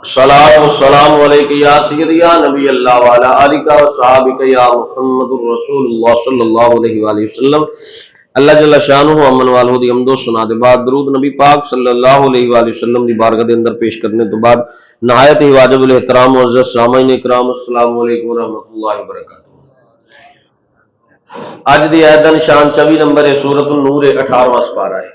सलाम सलाम अलैका या सय्यदी या नबी अल्लाह वाला आलिका व सहाबिका या मुहम्मदुर रसूलुल्लाह सल्लल्लाहु अलैहि वसल्लम। अल्लाह जल्ला शानुहु अमन वाल दी हमदो सुना दे बाद दरूद नबी पाक सल्लल्लाहु अलैहि वसल्लम दी बारगाह दे अंदर पेश करने तो बाद नहायत ही वाजिबुल एहतराम मुअज़्ज़ज़ सामीन इकराम अस्सलामु अलैकुम व रहमतुल्लाहि व बरकातुहू। अज दी आयत दा निशान 24 नंबर है, सूरतुन नूर 18वां पारा है।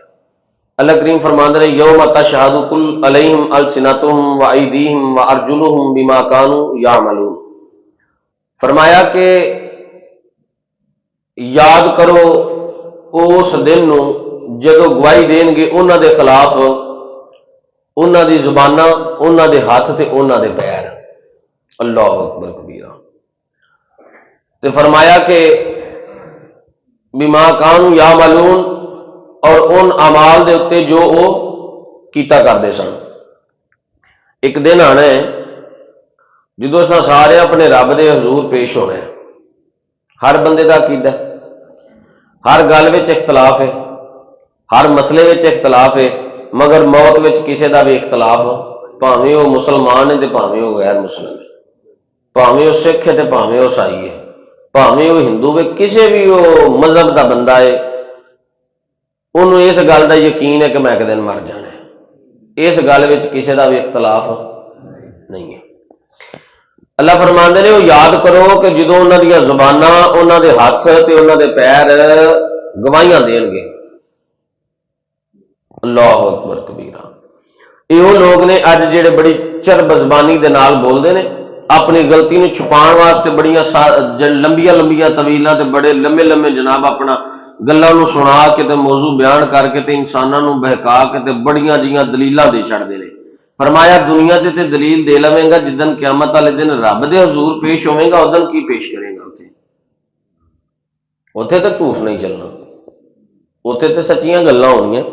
अल्लाह करीम फरमाते हैं यौम तशहदु कुल अलैहिम अलसिनतुहुम व अयदीहिम व अर्जुलुहुम बिमा कानू यामलून। फरमाया कि याद करो उस दिन नूं जदों गवाही देणगे उन्हां दे खिलाफ उन्हां दी जुबानां, उन्हां दे हथ ते उन्हां दे पैर। अल्लाह अकबर कबीरा। ते फरमाया कि बिमा कानू यामलून, और उन अमाल दे उत्ते जो वो कीता करते सन। एक दिन आना है जो असां सारे अपने रब दे हजूर पेश होना है। हर बंदे का अकीदा, हर गल विच इख्तलाफ है, हर मसले विच इख्तलाफ है, मगर मौत विच किसी का भी इख्तलाफ, भावें वो मुसलमान है तो भावें वो गैर मुसलिम है, भावें वो सिख है तो भावें वो ईसाई है, भावें वो हिंदू है, किसी भी वो मजहब का बंदा है, उन्होंने इस गल का यकीन है कि मैं एक दिन मर जाना है। इस गल में किसी का भी इख्तलाफ नहीं है। अल्लाह फरमाते ने वो याद करो कि जो उन्होंने जुबाना, उन्होंने हाथ ते उन्होंने पैर गवाहियां देंगे। अल्लाह अकबर कबीरा। यो लोग ने अज जेडे बड़ी चरब ज़बानी दे नाल बोलते हैं, अपनी गलती में छुपाने वास्ते बड़िया लंबिया लंबिया तवीलां ते बड़े लम्बे लम्बे जनाब अपना गल्लां सुना के ते मौजू बयान करके ते इंसानां नूं बहका के ते बड़िया जिहियां दलीलां दे छड़दे ने। फरमाया दुनिया ते दलील दे लवेंगा, जिदन क़यामत वाले दिन रब दे हजूर पेश होवेगा उदन की पेश करेगा? उत्थे तो झूठ नहीं चलना, उत्थे तो सच्चियां गल्लां होणियां।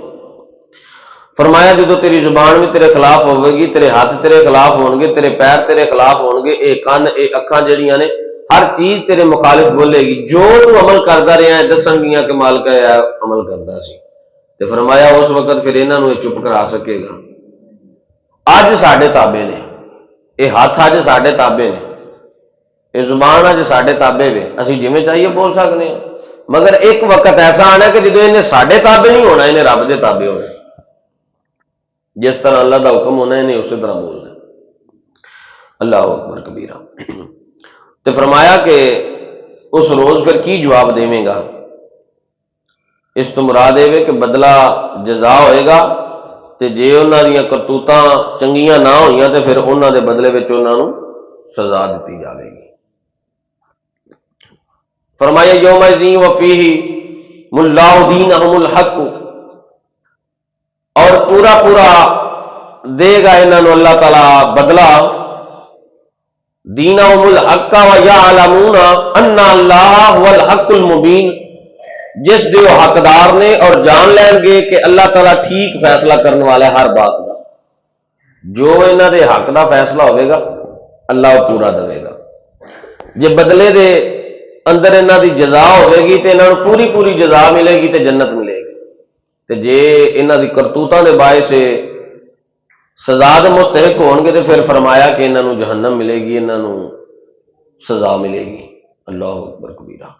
फरमाया जो तेरी जुबान भी तेरे खिलाफ होगी, तेरे हाथ तेरे खिलाफ होंगे, तेरे पैर तेरे खिलाफ होंगे, ये कन ये अखां जिहड़ियां ने हर चीज तेरे मुखालिफ बोलेगी। जो तू अमल करता रहा है दसणगियां कि मालिक अमल करता सी। ते फरमाया उस वक्त फिर इन्हां नूं चुप करा सकेगा। अज साडे ताबे ने ये हाथ, अज साडे ताबे ने ये जुबान, अज साडे ताबे वे, असीं जिवें चाहिए बोल सकते हैं। मगर एक वक्त ऐसा आना कि जो इन्हें साडे ताबे नहीं होना, इन्हें रब दे ताबे होना। जिस तरह अल्लाह का हुक्म होना इन्हें उसी तरह बोलना। अल्लाह अकबर कबीरा। तो फरमाया कि उस रोज फिर की जवाब देवेगा? इस तो मुराद है कि बदला जजा होएगा, तो जे उन्होंने करतूतां चंगियां ना होईयां तो फिर उन्होंने बदले में उन्होंने सजा दी जाएगी। फरमाया यौमइज़िन वफ़ीही मुल्लाहुद्दीनहुमुल हक़, और पूरा पूरा देगा इन्होंने अल्लाह ताला बदला। दीनहुमुल हक़्क़ व यअलमूना अन्ना अल्लाह हुवल हक़्क़ुल मुबीन, जिस दे हकदार ने और जान लेंगे कि अल्लाह ताला ठीक फैसला करने वाला है हर बात का। जो इन्हों के हक का फैसला होगा अल्लाह पूरा देगा। जे बदले दे अंदर इन्हों की जजा होगी तो इन्हों पूरी पूरी जजा मिलेगी तो जन्नत मिलेगी, तो जे इन्हों की करतूतों के बायस सजा के मुस्तहिक होंगे तो फिर फरमाया कि इन्हों जहन्नम मिलेगी, इन्हों सजा मिलेगी। अल्लाह अकबर कबीरा।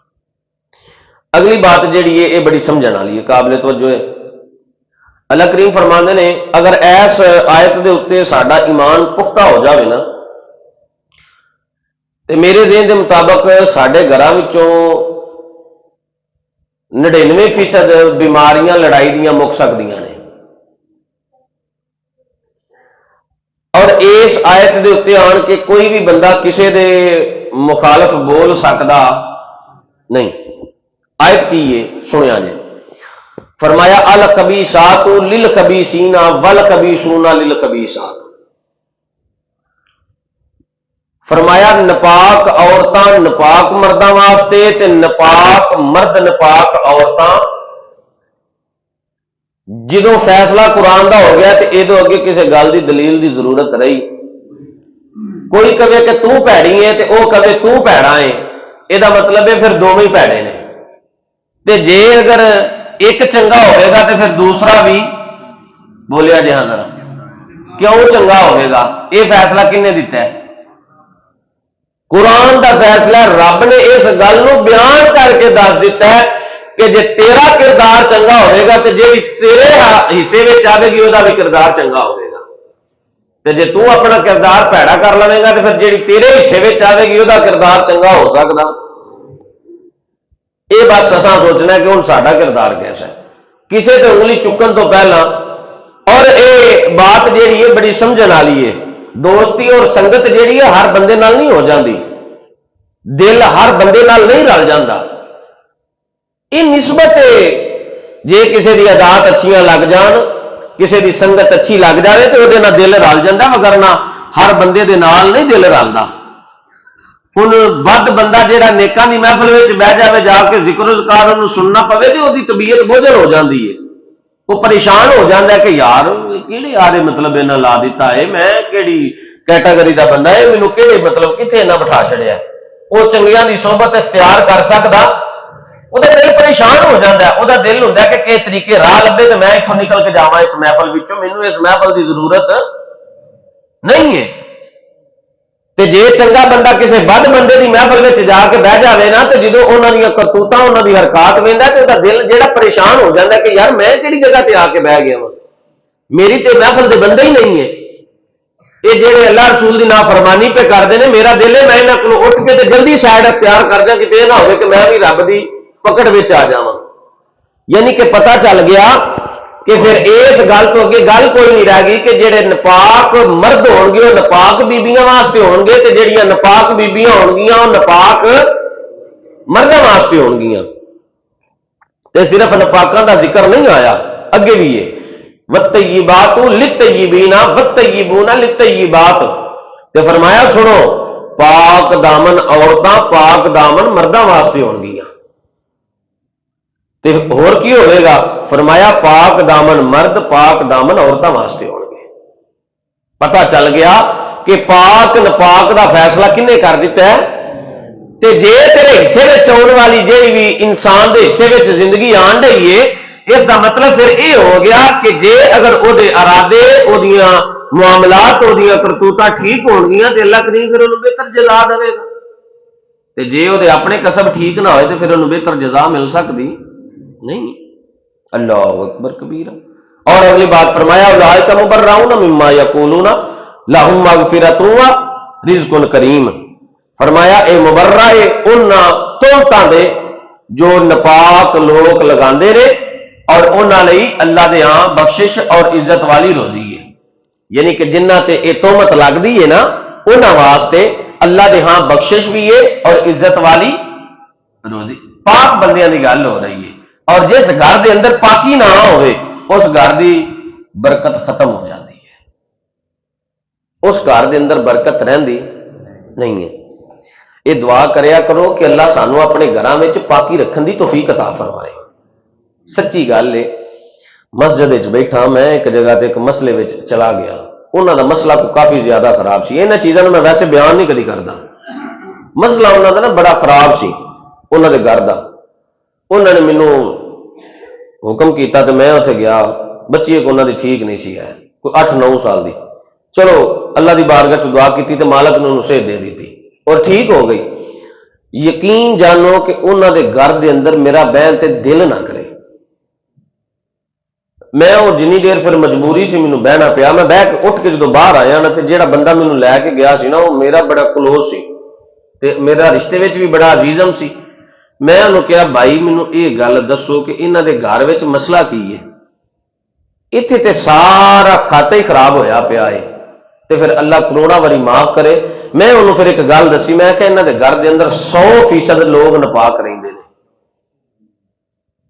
अगली बात जी है ये बड़ी समझने वाली है, काबिल तवज्जो है। अल्लाह करीम फरमाते ने अगर ऐस आयत के उत्ते साडा ईमान पुख्ता हो जाए ना, तो मेरे ज़हन के मुताबिक साडे घरां विचों 99% बीमारियां लड़ाई दियां मुक सकदियां ने। और इस आयत के उत्ते आन के कोई भी बंदा किसी के मुखालफ बोल सकता नहीं। आयत की है सुनिया जे, फरमाया अल खबीसातु लिल खबीसीना वल खबीसूना लिल खबीसात। फरमाया नपाक औरतां नपाक मर्दां वास्ते ते नपाक मर्द नपाक औरतां। जो फैसला कुरान का हो गया तो ये अगे किसी गल की दलील की जरूरत रही? कोई कहे कि तू भैड़ी है तो वह कहे तू भैड़ा है, यदा मतलब है फिर दोवें भैड़े ने। ते जे अगर एक चंगा होगा तो फिर दूसरा भी बोलिया जी हाँ जरा, क्यों चंगा होगा? यह फैसला किन्ने दिता है? कुरान का फैसला। रब ने इस गल को बयान करके दस दिता है कि जे तेरा किरदार चंगा होगा तो जी तेरे हिस्से में आएगी वह भी किरदार चंगा होगा, तो जे तू अपना किरदार भैड़ा कर लवेगा तो फिर जी तेरे हिस्से में आएगी वह किरदार चंगा हो सकता। ये बस असा सोचना है कि हुण साडा किरदार कैसा है, किसी ते उंगली चुकन तो पहला। और ये बात जी है बड़ी समझण वाली है। दोस्ती और संगत जी है हर बंदे नाल नहीं हो जाती, दिल हर बंदे नाल नहीं रल जाता। ये निस्बत है, जे किसी की आदत अच्छियां लग जान, किसी की संगत अच्छी लग जाए तो वो दिल रल जाता, मगर ना हर बंदे दे नाल नहीं दिल रलता। हुण बद बंदा जिहड़ा नेकां दी महफिल में बह जाए, जाके जिक्र ज़कार उन्होंने सुनना पवे तो उसकी तबीयत बोझल हो जाती है, वो परेशान हो जाता है कि यार किहड़े यार मतलब इन्हें ला दिता है, मैं किहड़ी कैटागरी का बंदा है, मैनूं किहड़े मतलब कित्थे इन्हां बिठा छड़िया। वो चंगियां दी सोहबत इख्तियार कर सकदा, ਉਹਦਾ दिल परेशान हो जाता है। ਉਹਦਾ दिल ਹੁੰਦਾ कि किस तरीके राह लभे तो मैं इत्थों निकल के जावां इस महफिल विचों, मैनूं इस महफिल की जरूरत नहीं है। तो जे चंगा बंदा किसी बद बंदे की महफिल में जाके बह जाए ना, तो जो उन्होंने करतूतां उन्होंने हरकत वेंदा तो उसका दिल जो परेशान हो जाता है कि यार मैं किहड़ी जगह पर आके बह गया वां, मेरी तो महफिल के बंदे ही नहीं है। ये जेडे अल्लाह रसूल की नाफरमानी पे करते हैं, मेरा दिल है मैं इन्हां कोलों उठ के तो जल्दी साइड अख्तियार कर जां, किते ना हो कि मैं भी रब की पकड़ में आ जावां। यानी कि पता चल गया कि फिर इस गल तो अगे गल कोई नहीं रह गई कि जेडे नपाक मर्द होणगे वो नपाक बीबियां वास्ते होणगे, ते जेड़ियां नपाक बीबियां होणगियां वो नपाक मर्दां वास्ते होणगियां। ते सिर्फ नपाकां दा जिक्र नहीं आया, अगे भी है वत्तय्यिबातु लित्तय्यिबीना वत्तय्यिबूना लित्तय्यिबात। ते फरमाया सुनो, पाक दामन औरतां पाक दामन मर्दां वास्ते होणगियां। ते होर की होएगा? फरमाया पाक दामन मर्द पाक दामन औरतां वास्ते होणगे। पता चल गया कि पाक नपाक का फैसला किन्ने कर दिता है। ते जे तेरे हिस्से में आने वाली जी भी इंसान के हिस्से में जिंदगी आन रही है, इसका मतलब फिर यह हो गया कि जे अगर वो इरादे ओदियां मामलात ओदियां करतूतां ठीक होणगियां तो अल्लाह करीम फिर उन्होंने बेहतर जजा देगा। ते जे वो अपने कसब ठीक ना होए तो फिर उन्होंने बेहतर जजा मिल सकती नहीं। अल्लाहु अकबर कबीरा। और अगली बात फरमाया उलाइका मुबर्राऊना मिम्मा यकूलूना लहुम मगफिरतुन व रिज़्कुन करीम। फरमाया ए मुबर्रा है उन्हां तोहतां दे जो नपाक लोग लगांदे ने और उन्हां लई अल्लाह दे हां बख्शिश और इज्जत वाली रोजी है। यानी कि जिन्हां ते ए तोहमत लगदी है ना, उन्हां वास्ते अल्लाह दे हां बख्शिश भी है और इज्जत वाली रोजी। पाक बंदियां दी गल हो रही है। और जिस घर के अंदर पाकी ना होवे उस घर की बरकत खत्म हो जाती है, उस घर के अंदर बरकत रहिंदी नहीं है। ये दुआ करया करो कि अल्लाह सानू अपने घरों में पाकी रखने की तौफीक अता फरमाए। सच्ची गल है, मस्जिद विच बैठा मैं एक जगह ते एक मसले में चला गया, उन्होंने मसला को काफ़ी ज़्यादा खराब सी। इन्हां चीज़ों मैं वैसे बयान नहीं कदी करता। मसला उन्होंने ना बड़ा खराब सी, उन्होंने घर का। उन्होंने मैनू हुक्म किया तो मैं उत्थे गया, बच्ची एक उन्होंने ठीक नहीं सी है, कोई 8-9 साल की। चलो अल्लाह की बारगाह च दुआ की तो मालक ने उन्होंने सेहत दे दी थी और ठीक हो गई। यकीन जानो कि उन्होंने घर के अंदर मेरा बहन ते दिल ना करे। मैं वो जिनी देर फिर मजबूरी से मैनू बहना पिया, मैं बह के उठ के जो बाहर आया ना, तो जो बंदा मैनू लैके गया सी ना, वो मेरा बड़ा क्लोज सी ते मेरा रिश्ते में भी बड़ा अजीजम सी। मैं उन्होंने कहा भाई मैनू ये गल दसो कि इन्हां दे घर में मसला की है, इत्थे ते सारा खाता ही खराब होया पिया है, तो फिर अल्लाह करोड़ा वारी माफ करे। मैं उन्होंने फिर एक गल दसी, मैं क्या इन्हां दे घर के अंदर 100% लोग नपाक रहिंदे ने।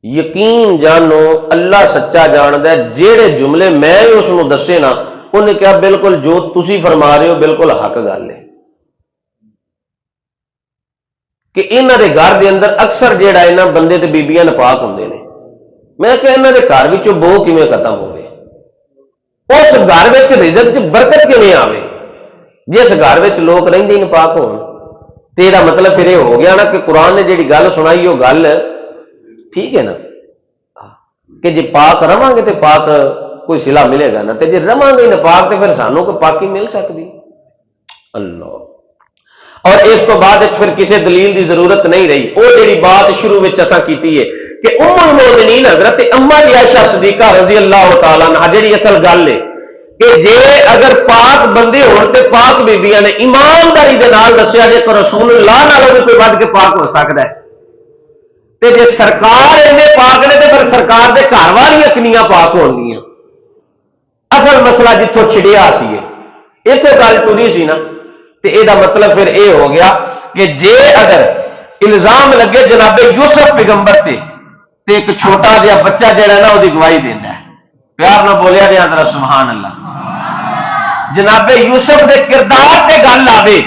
यकीन जानो अल्लाह सच्चा जानदा है, जेड़े जुमले मैं उसनू दसे ना, उन्हें कहा बिल्कुल जो तुसी फरमा रहे हो बिल्कुल हक गल है कि इन्हां दे घर के अंदर अक्सर जेड़ा इन्हां बंदे ते बीबियां नपाक हुंदे ने। मैं क्या इन्हां दे घर विचों बो किवें खत्म होवे, उस घर विच रिज़्क च बरकत किवें आवे जिस घर विच लोग रहिंदे नपाक होण। तेरा मतलब फिर हो गया ना कि कुरान ने जिहड़ी गल सुनाई वो गल ठीक है ना, कि जे पाक रवांगे तो पाक कोई सिला मिलेगा ना। तो जे रवांगे नापाक तो फिर सानू कोई पाकी मिल सकती? अल्लाह। और इस तो बाद फिर किसी दलील की जरूरत नहीं रही। वो जी बात शुरू में असा की है कि उम्मुल मोमिनीन हजरत अम्मा जी आयशा सिद्दीका रजी अल्लाह तआला अन्हा जी असल गल है कि जे अगर पाक बंदे होण ते पाक बीबियां ने ईमानदारी दे नाल दस्सिया जे तो रसूलुल्लाह नालों भी कोई वध के पाक हो सकता है। ते जे सरकार इन्ने पाक ने तो फिर सरकार के घर वालियां किनियां पाक होणगियां। असल मसला जिथों छिड़िया सी इत्थों गल टुरी सी ना। तो यह मतलब फिर यह हो गया कि जे अगर इल्जाम लगे जनाबे यूसुफ पैगंबर ते एक छोटा जिहा बच्चा जिहड़ा ना उसकी गवाही देता है। प्यार ना बोलिया जाए जरा सुभान अल्लाह। जनाबे यूसुफ के किरदार से गल आवे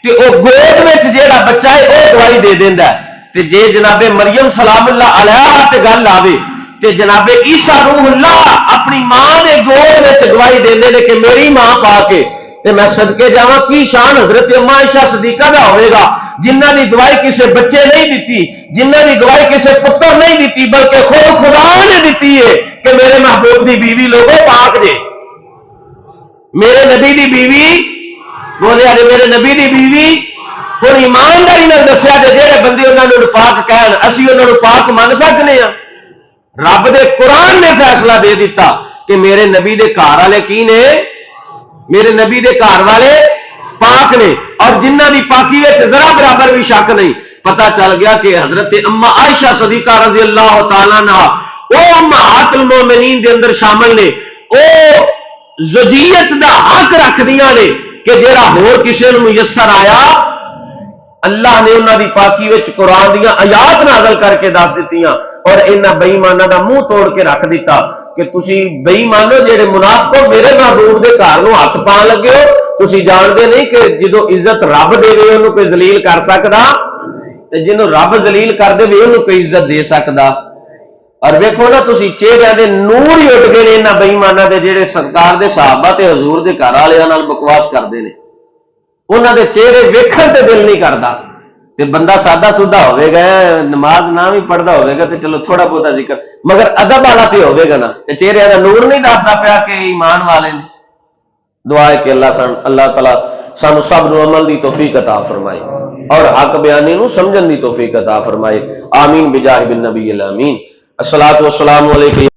तो वह गोद में जिहड़ा बच्चा है वह गवाही दे देंदा है। ते जे जनाबे मरियम सलामुल्लाह अलैहा ते गल आवे ते जनाबे ईसा रूहुल्लाह अपनी मां के गोद में गवाही देंदे ने कि मेरी मां पाके ते मैं सदके जावां। की शान हजरत अम्मा आयशा सिद्दीका दा होवेगा जिन्हां दी गवाही किसी बच्चे नहीं दी, जिन्हां दी गवाही किसी पुत्र नहीं दी, बल्कि खुद खुदा ने दी है कि मेरे महबूब की बीवी लोगों पाक जे, मेरे नबी की बीवी बोलिया जे मेरे नबी की बीवी। हुण ईमानदारी नाल दस्सिया जे जेहड़े बंदे उन्होंने पाक कहन असीं उन्होंने पाक मान सकते हैं। रब दे कुरान ने फैसला दे दिता कि मेरे नबी दे घर वाले की ने, मेरे नबी दे घर वाले पाक ने। और जिन्हां दी पाकी विच जरा बराबर भी शक नहीं। पता चल गया कि हजरत अम्मा आयशा सिद्दीका रज़ी अल्लाह तआला अन्हा ओ उम्महातुल मोमिनीन दे अंदर शामिल ने। ओ ज़ुजियत दा हक रखदियां ने कि जेड़ा होर किसी नूं मुयस्सर आया अल्लाह ने उन्हां दी पाकी विच कुरान दीयां आयात नाज़िल करके दस दित्तियां और इन्हां बेईमानां दा मुंह तोड़ के रख दिता कि तुसी बेईमानो जेड़े मुनाफिको मेरे महबूब के घर नूं हथ पाण लगे हो। तुसी जानदे नहीं कि जदों इज्जत रब देवे उहनूं कोई जलील कर सकदा ते जिन्हों रब जलील कर देवे उहनूं कोई इज्जत दे सकदा। और वेखो ना तुसी चेहरिਆਂ दे नूर ही उठ गए ने इन्हां बेईमानां दे जेड़े सरकार दे सहाबा ते हजूर दे घर वालियां नाल बकवास करदे ने। उन्हां दे चेहरे वेखण ते दिल नहीं करदा। ते बंदा सादा सुधा होवेगा नमाज ना भी पढ़ता होवेगा तो चलो थोड़ा बहुत जिक्र मगर अदब वाला तो होवेगा ना। ते चेहरे का नूर नहीं दसदा पिया कि ईमान वाले ने। दुआ है कि अल्लाह तआला सानू सब नूं अमल दी तौफीक अता फरमाए और हक बयानी नूं समझण दी तौफीक अता फरमाए। आमीन बिजाहि बिन नबी अमीन। अस्सलातु वस्सलामु अलैका।